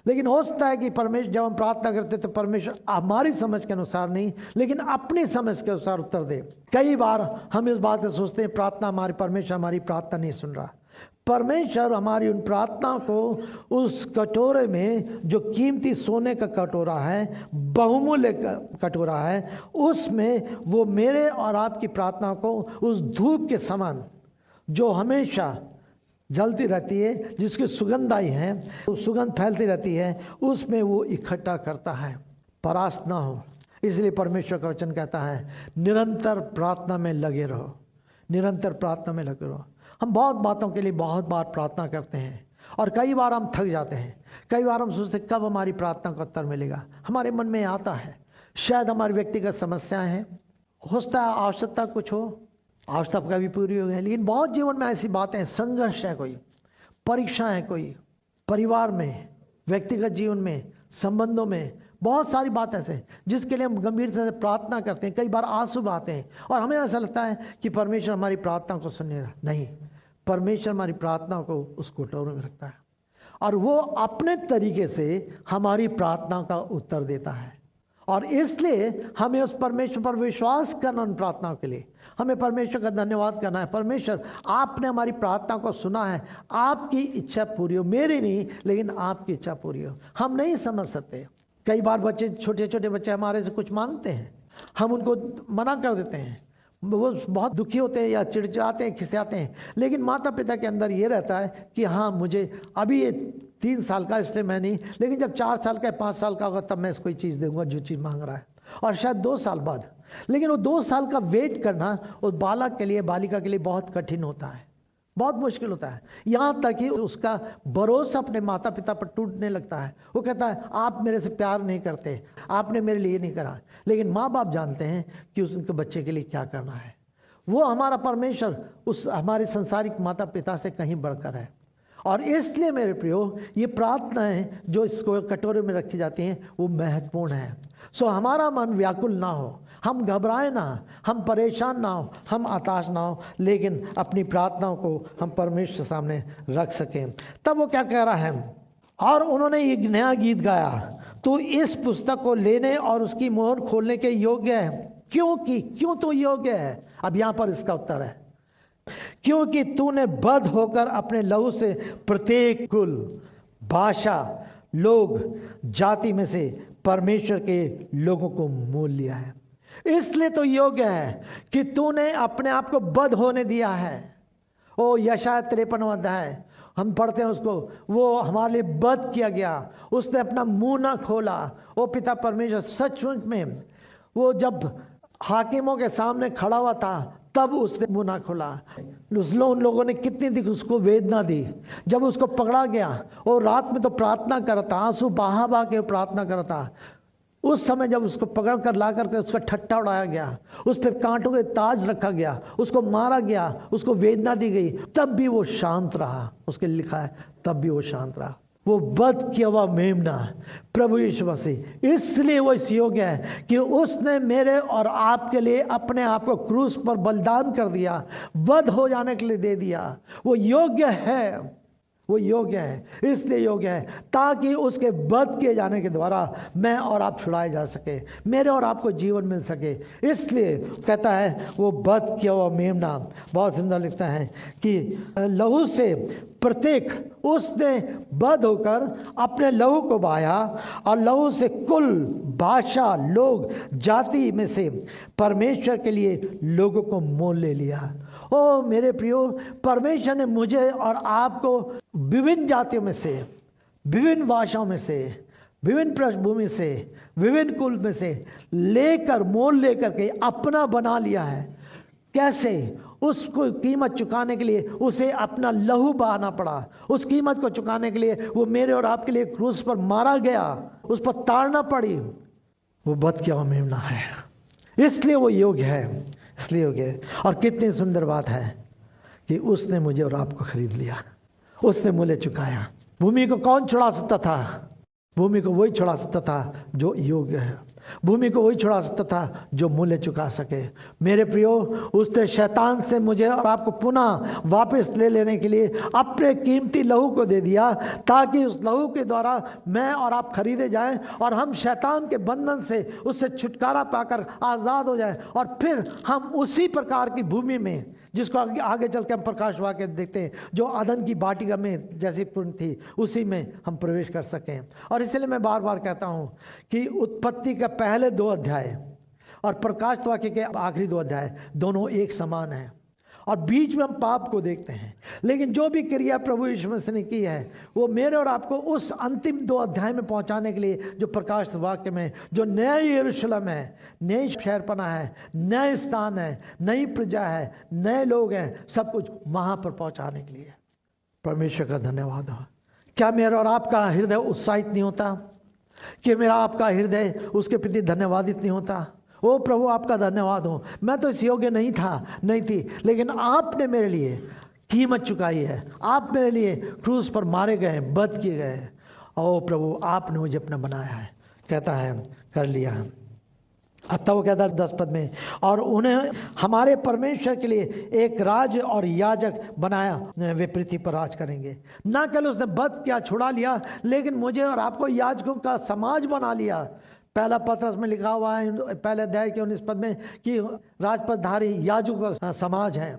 लेकिन हो सकता है कि परमेश्वर, जब हम प्रार्थना करते तो परमेश्वर हमारी समझ के अनुसार नहीं, लेकिन अपनी समझ के अनुसार उत्तर दे। कई बार हम इस बात से सोचते हैं प्रार्थना हमारी, परमेश्वर हमारी प्रार्थना नहीं सुन रहा। परमेश्वर हमारी उन प्रार्थना को उस कटोरे में, जो कीमती सोने का कटोरा है, बहुमूल्य कटोरा है, उसमें वो मेरे और आपकी प्रार्थना को उस धूप के समान, जो हमेशा जलती रहती है, जिसकी सुगंध आई है, वो सुगंध फैलती रहती है, उसमें वो इकट्ठा करता है, परास्त ना हो। इसलिए परमेश्वर का वचन कहता है निरंतर प्रार्थना में लगे रहो, निरंतर प्रार्थना में लगे रहो। हम बहुत बातों के लिए बहुत बार प्रार्थना करते हैं और कई बार हम थक जाते हैं। कई बार हम सोचते कब हमारी प्रार्थना का उत्तर मिलेगा। हमारे मन में आता है शायद हमारी व्यक्तिगत समस्याएं हैं, हो सकता है आवश्यकता कुछ हो, आवश्यकता कभी पूरी हो गई, लेकिन बहुत जीवन में ऐसी बातें हैं, संघर्ष है, कोई परीक्षा है, कोई परिवार में, व्यक्तिगत जीवन में, संबंधों में, बहुत सारी बातें ऐसे जिसके लिए हम गंभीरता से प्रार्थना करते हैं। कई बार आंसू बहाते हैं और हमें ऐसा लगता है कि परमेश्वर हमारी प्रार्थना को सुनने रहा। नहीं, परमेश्वर हमारी प्रार्थना को उस कटोरे में रखता है और वो अपने तरीके से हमारी प्रार्थना का उत्तर देता है। और इसलिए हमें उस परमेश्वर पर विश्वास करना, उन प्रार्थनाओं के लिए हमें परमेश्वर का धन्यवाद करना है। परमेश्वर, आपने हमारी प्रार्थना को सुना है, आपकी इच्छा पूरी हो, मेरी नहीं लेकिन आपकी इच्छा पूरी हो। हम नहीं समझ सकते। कई बार बच्चे, छोटे छोटे बच्चे हमारे से कुछ मांगते हैं, हम उनको मना कर देते हैं, वो बहुत दुखी होते हैं या चिड़चिड़ाते हैं, खिसियाते हैं, लेकिन माता पिता के अंदर ये रहता है कि हाँ मुझे अभी ये 3 साल का इसलिए मैं नहीं, लेकिन जब 4 साल का 5 साल का होगा तब मैं इसको चीज़ दूंगा जो चीज़ मांग रहा है, और शायद 2 साल बाद। लेकिन वो 2 साल का वेट करना उस बालक के लिए, बालिका के लिए बहुत कठिन होता है, बहुत मुश्किल होता है। यहाँ तक कि उसका भरोसा अपने माता पिता पर टूटने लगता है। वो कहता है आप मेरे से प्यार नहीं करते, आपने मेरे लिए नहीं करा। लेकिन माँ बाप जानते हैं कि उनके बच्चे के लिए क्या करना है। वो हमारा परमेश्वर उस हमारे संसारिक माता पिता से कहीं बढ़कर है। और इसलिए मेरे प्रियो, ये प्रार्थनाएं जो इसको कटोरे में रखी जाती हैं वो महत्वपूर्ण है। सो हमारा मन व्याकुल ना हो, हम घबराए ना, हम परेशान ना हो, हम हताश ना हो, लेकिन अपनी प्रार्थनाओं को हम परमेश्वर के सामने रख सकें। तब वो क्या कह रहा है, और उन्होंने एक नया गीत गाया, तू इस पुस्तक को लेने और उसकी मोहर खोलने के योग्य है। क्यों तो योग्य है? अब यहां पर इसका उत्तर है, क्योंकि तूने बद्ध होकर अपने लहू से प्रत्येक कुल, भाषा, लोग, जाति में से परमेश्वर के लोगों को मोल लिया है। इसलिए तो योग्य है कि तूने अपने आप को बद्ध होने दिया है। ओ यशाया 53 अध्याय हम पढ़ते हैं उसको, वो हमारे लिए बद्ध किया गया, उसने अपना मुंह ना खोला। ओ पिता परमेश्वर, सचमुच में वो जब हाकिमों के सामने खड़ा हुआ था तब उसने मुंह ना खोला। उन लोगों ने कितनी दी उसको वेदना दी। जब उसको पकड़ा गया और रात में तो प्रार्थना करता, आंसू बहा बहा के प्रार्थना करता। उस समय जब उसको पकड़ कर ला करके उसका ठट्टा उड़ाया गया, उस पर कांटों के ताज रखा गया, उसको मारा गया, उसको वेदना दी गई, तब भी वो शांत रहा। उसके लिखा है तब भी वो शांत रहा। वो बद किया हुआ मेमना प्रभु यीशु मसीह, इसलिए वो इस योग्य है कि उसने मेरे और आपके लिए अपने आप को क्रूस पर बलिदान कर दिया, वध हो जाने के लिए दे दिया। वो योग्य है, वो योग्य है, इसलिए योग्य है ताकि उसके वध किए जाने के द्वारा मैं और आप छुड़ाए जा सके, मेरे और आपको जीवन मिल सके। इसलिए कहता है वो वध किया हुआ मेमना। बहुत सुंदर लिखता है कि लहू से प्रत्येक, उसने वध होकर अपने लहू को बहाया और लहू से कुल, भाषा, लोग, जाति में से परमेश्वर के लिए लोगों को मोल ले लिया। ओ मेरे प्रियो, परमेश्वर ने मुझे और आपको विभिन्न जातियों में से, विभिन्न भाषाओं में से, विभिन्न पृष्ठभूमि से, विभिन्न कुल में से लेकर, मोल लेकर के अपना बना लिया है। कैसे? उसको कीमत चुकाने के लिए उसे अपना लहू बहाना पड़ा। उस कीमत को चुकाने के लिए वो मेरे और आपके लिए क्रूस पर मारा गया, उस पर ताड़ना पड़ी। वो बद किया हुआ मेमना है, इसलिए वो योग्य है, इसलिए योग्य है। और कितनी सुंदर बात है कि उसने मुझे और आपको खरीद लिया, उसने मूल्य चुकाया। भूमि को कौन छुड़ा सकता था? भूमि को वही छुड़ा सकता था जो योग्य है। भूमि को वही छुड़ा सकता था जो मूल्य चुका सके। मेरे प्रियो, उसने शैतान से मुझे और आपको पुनः वापस ले लेने के लिए अपने कीमती लहू को दे दिया, ताकि उस लहू के द्वारा मैं और आप खरीदे जाएं और हम शैतान के बंधन से, उससे छुटकारा पाकर आज़ाद हो जाएं। और फिर हम उसी प्रकार की भूमि में, जिसको आगे चल के हम प्रकाश वाक्य देखते हैं, जो अदन की वाटिका में जैसी पूर्ण थी, उसी में हम प्रवेश कर सकें। और इसलिए मैं बार बार कहता हूं कि उत्पत्ति के पहले 2 अध्याय और प्रकाश वाक्य के आखिरी 2 अध्याय दोनों एक समान हैं, और बीच में हम पाप को देखते हैं। लेकिन जो भी क्रिया प्रभु यीशु मसीह ने की है, वो मेरे और आपको उस अंतिम 2 अध्याय में पहुंचाने के लिए, जो प्रकाश वाक्य में, जो नया यरूशलेम है, नई शहरपना है, नए स्थान है, नई प्रजा है, नए लोग हैं, सब कुछ वहां पर पहुंचाने के लिए। परमेश्वर का धन्यवाद हो। क्या मेरा और आपका हृदय उत्साहित नहीं होता कि मेरा आपका हृदय उसके प्रति धन्यवादित नहीं होता? ओ प्रभु, आपका धन्यवाद हो, मैं तो इस योग्य नहीं थी, लेकिन आपने मेरे लिए कीमत चुकाई है, आप मेरे लिए क्रूस पर मारे गए, वध किए गए। ओ प्रभु, आपने मुझे अपना बनाया है। कहता है कर लिया है। अतः वो कहता है 10 पद में, और उन्हें हमारे परमेश्वर के लिए एक राज और याजक बनाया, वे पृथ्वी पर राज करेंगे। ना केवल उसने वध किया, छुड़ा लिया, लेकिन मुझे और आपको याजकों का समाज बना लिया। पहला पत्रस में लिखा हुआ है पहले अध्याय के 19 पद में कि राजपदधारी याजकों का समाज है।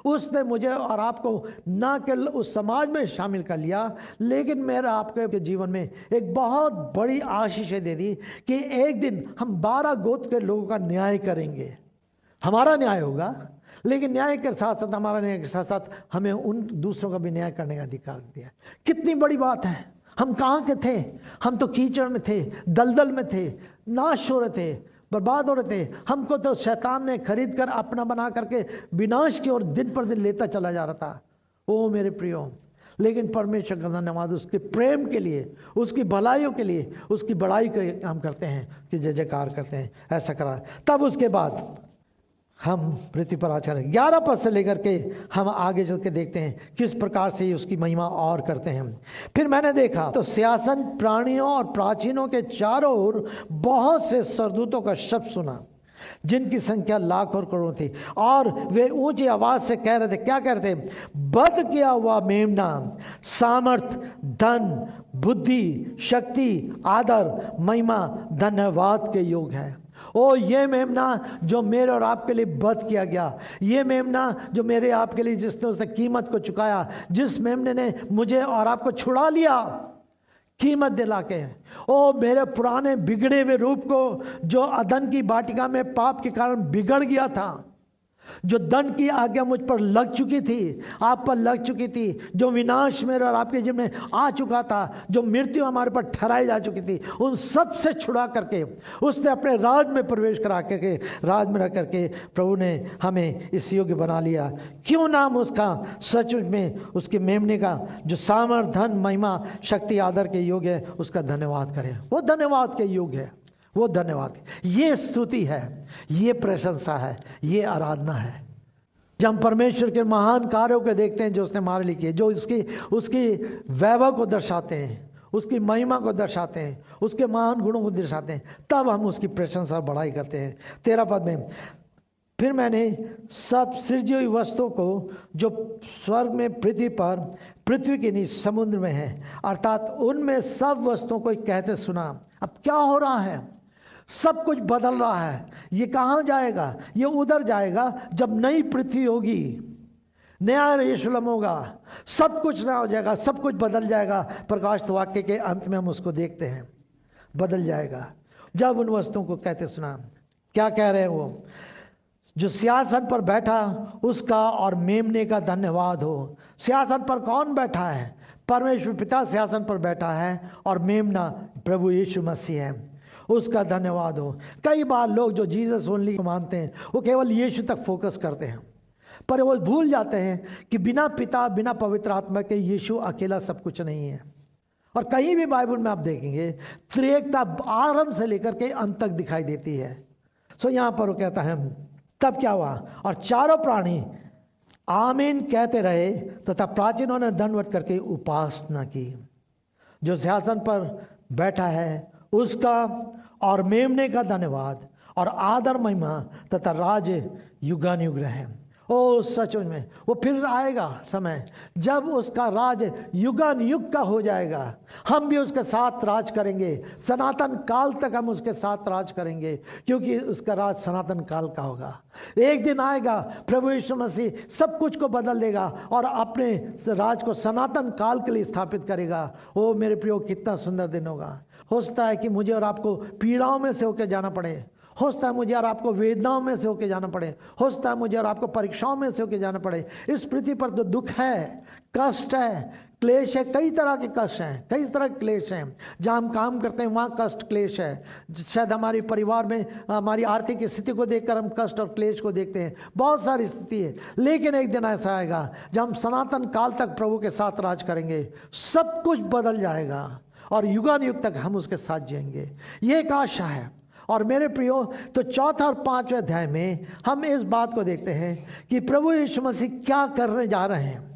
उसने मुझे और आपको ना केवल उस समाज में शामिल कर लिया, लेकिन मेरा आपके जीवन में एक बहुत बड़ी आशीष दे दी कि एक दिन हम 12 गोत्र के लोगों का न्याय करेंगे। हमारा न्याय होगा, लेकिन न्याय के साथ साथ, हमारा न्याय के साथ साथ हमें उन दूसरों का भी न्याय करने का अधिकार दिया। कितनी बड़ी बात है। हम कहाँ के थे? हम तो कीचड़ में थे, दलदल में थे, नाश हो रहे थे, बर्बाद हो रहे थे। हमको तो शैतान ने खरीद कर अपना बना करके विनाश की ओर दिन पर दिन लेता चला जा रहा था। ओ मेरे प्रियो, लेकिन परमेश्वर का धन्यवाद उसके प्रेम के लिए, उसकी भलाइयों के लिए, उसकी बड़ाई का हम करते हैं कि जय जयकार करते हैं। ऐसा करा। तब उसके बाद हम पृथ्वी पर आचार्य 11 पद से लेकर के हम आगे चल के देखते हैं किस प्रकार से उसकी महिमा और करते हैं। फिर मैंने देखा तो सिंहासन, प्राणियों और प्राचीनों के चारों ओर बहुत से सरदूतों का शब्द सुना। जिनकी संख्या लाख और करोड़ थी, और वे ऊंची आवाज से कह रहे थे, क्या कह रहे थे? वध किया हुआ मेमना सामर्थ, धन, बुद्धि, शक्ति, आदर, महिमा, धन्यवाद के योग है। ओ ये मेमना जो मेरे और आपके लिए वध किया गया, ये मेमना जो मेरे आपके लिए जिसने उसने कीमत को चुकाया, जिस मेमने ने मुझे और आपको छुड़ा लिया कीमत दिला के, ओ मेरे पुराने बिगड़े हुए रूप को जो अदन की वाटिका में पाप के कारण बिगड़ गया था, जो दंड की आज्ञा मुझ पर लग चुकी थी, आप पर लग चुकी थी, जो विनाश मेरे और आपके जीवन में आ चुका था, जो मृत्यु हमारे पर ठहराई जा चुकी थी, उन सब से छुड़ा करके उसने अपने राज में प्रवेश करा करके, राज में रह करके प्रभु ने हमें इस योग्य बना लिया। क्यों नाम उसका सचमुच में उसके मेमने का जो सामर्थ, धन, महिमा, शक्ति, आदर के योग है, उसका धन्यवाद करें। वो धन्यवाद के योग है, वो धन्यवाद, ये स्तुति है, ये प्रशंसा है, ये आराधना है। जब हम परमेश्वर के महान कार्यों को देखते हैं जो उसने हमारे लिए किए, जो उसकी वैभव को दर्शाते हैं, उसकी महिमा को दर्शाते हैं, उसके महान गुणों को दर्शाते हैं, तब हम उसकी प्रशंसा बढ़ाई करते हैं। 13 पद में, फिर मैंने सब सृजी हुई वस्तुओं को जो स्वर्ग में, पृथ्वी पर, पृथ्वी के नीचे, समुद्र में है, अर्थात उनमें सब वस्तुओं को कहते सुना। अब क्या हो रहा है? सब कुछ बदल रहा है। ये कहाँ जाएगा? ये उधर जाएगा जब नई पृथ्वी होगी, नया यरूशलेम होगा, सब कुछ नया हो जाएगा, सब कुछ बदल जाएगा। प्रकाश वाक्य के अंत में हम उसको देखते हैं, बदल जाएगा। जब उन वस्तुओं को कहते सुना, क्या कह रहे हैं वो? जो सिंहासन पर बैठा उसका और मेमने का धन्यवाद हो। सिंहासन पर कौन बैठा है? परमेश्वर पिता सिंहासन पर बैठा है, और मेमना प्रभु यीशु मसीह है, उसका धन्यवाद हो। कई बार लोग जो जीसस ओनली को मानते हैं वो केवल यीशु तक फोकस करते हैं, पर वो भूल जाते हैं कि बिना पिता, बिना पवित्र आत्मा के यीशु अकेला सब कुछ नहीं है। और कहीं भी बाइबल में आप देखेंगे त्रिएकता आरंभ से लेकर के अंत तक दिखाई देती है। सो यहाँ पर वो कहता है, तब क्या हुआ? और चारों प्राणी आमीन कहते रहे तथा प्राचीनों ने दंडवत करके उपासना की। जो सिंहासन पर बैठा है उसका और मेमने का धन्यवाद और आदर, महिमा तथा राज युगानुयुग रहे। ओ सचमुच में वो फिर आएगा समय जब उसका राज युगानुयुग का हो जाएगा। हम भी उसके साथ राज करेंगे, सनातन काल तक हम उसके साथ राज करेंगे, क्योंकि उसका राज सनातन काल का होगा। एक दिन आएगा प्रभु यीशु मसीह सब कुछ को बदल देगा और अपने राज को सनातन काल के लिए स्थापित करेगा। ओ मेरे प्रियो, कितना सुंदर दिन होगा। हो सकता है कि मुझे और आपको पीड़ाओं में से होकर जाना पड़े, हो सकता है मुझे और आपको वेदनाओं में से होकर जाना पड़े, हो सकता है मुझे और आपको परीक्षाओं में से होकर जाना पड़े। इस पृथ्वी पर तो दुख है, कष्ट है, क्लेश है, कई तरह के कष्ट हैं, कई तरह के क्लेश हैं। जहाँ हम काम करते हैं वहाँ कष्ट क्लेश है। शायद हमारे परिवार में हमारी आर्थिक स्थिति को देखकर हम कष्ट और क्लेश को देखते हैं, बहुत सारी स्थिति है। लेकिन एक दिन ऐसा आएगा जब हम सनातन काल तक प्रभु के साथ राज करेंगे, सब कुछ बदल जाएगा और युगानुयुग तक हम उसके साथ जिएंगे। ये एक आशा है। और मेरे प्रियो, तो 4 और 5वें अध्याय में हम इस बात को देखते हैं कि प्रभु यीशु मसीह क्या करने जा रहे हैं।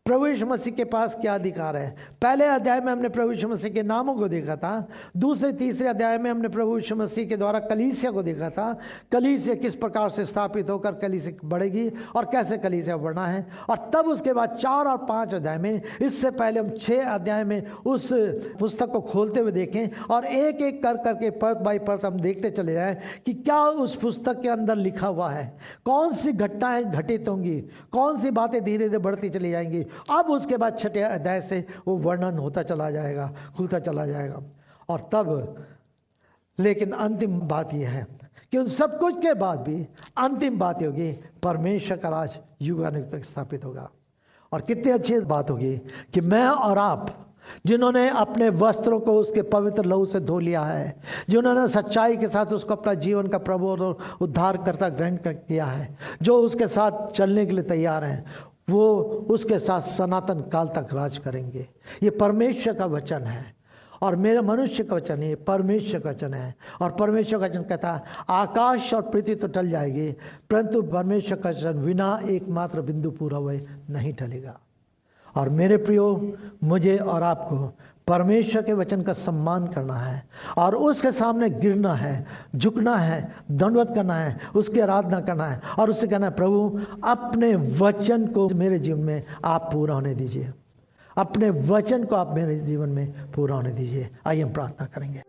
प्रभु यीशु मसीह के पास क्या अधिकार है। पहले अध्याय में हमने प्रभु यीशु मसीह के नामों को देखा था। दूसरे तीसरे अध्याय में हमने प्रभु यीशु मसीह के द्वारा कलीसिया को देखा था। कलीसिया किस प्रकार से स्थापित होकर कलीसिया बढ़ेगी और कैसे कलीसिया बढ़ना है। और तब उसके बाद 4 और 5 अध्याय में, इससे पहले हम 6 अध्याय में उस पुस्तक को खोलते हुए देखें और एक एक कर करके पद बाई पद हम देखते चले जाएं कि क्या उस पुस्तक के अंदर लिखा हुआ है, कौन सी घटनाएं घटित होंगी, कौन सी बातें धीरे धीरे बढ़ती चली जाएंगी। अब उसके बाद 6ठे अध्याय से वो वर्णन होता चला जाएगा, खुलता चला जाएगा। और तब लेकिन अंतिम बात यह है कि उन सब कुछ के बाद भी अंतिम बात होगी, परमेश्वर का राज युगानुयुग तक स्थापित होगा। और कितनी अच्छी बात होगी कि मैं और आप, जिन्होंने अपने वस्त्रों को उसके पवित्र लहू से धो लिया है, जिन्होंने सच्चाई के साथ उसको अपना जीवन का प्रभु और उद्धारकर्ता ग्रहण किया है, जो उसके साथ चलने के लिए तैयार हैं, वो उसके साथ सनातन काल तक राज करेंगे। ये परमेश्वर का वचन है और मेरे मनुष्य का वचन है, परमेश्वर का वचन है। और परमेश्वर का वचन कहता है आकाश और पृथ्वी तो टल जाएगी, परंतु परमेश्वर का वचन बिना एकमात्र बिंदु पूरा हुए नहीं टलेगा। और मेरे प्रियो, मुझे और आपको परमेश्वर के वचन का सम्मान करना है और उसके सामने गिरना है, झुकना है, दंडवत करना है, उसकी आराधना करना है और उससे कहना है, प्रभु अपने वचन को मेरे जीवन में आप पूरा होने दीजिए, अपने वचन को आप मेरे जीवन में पूरा होने दीजिए। आइए हम प्रार्थना करेंगे।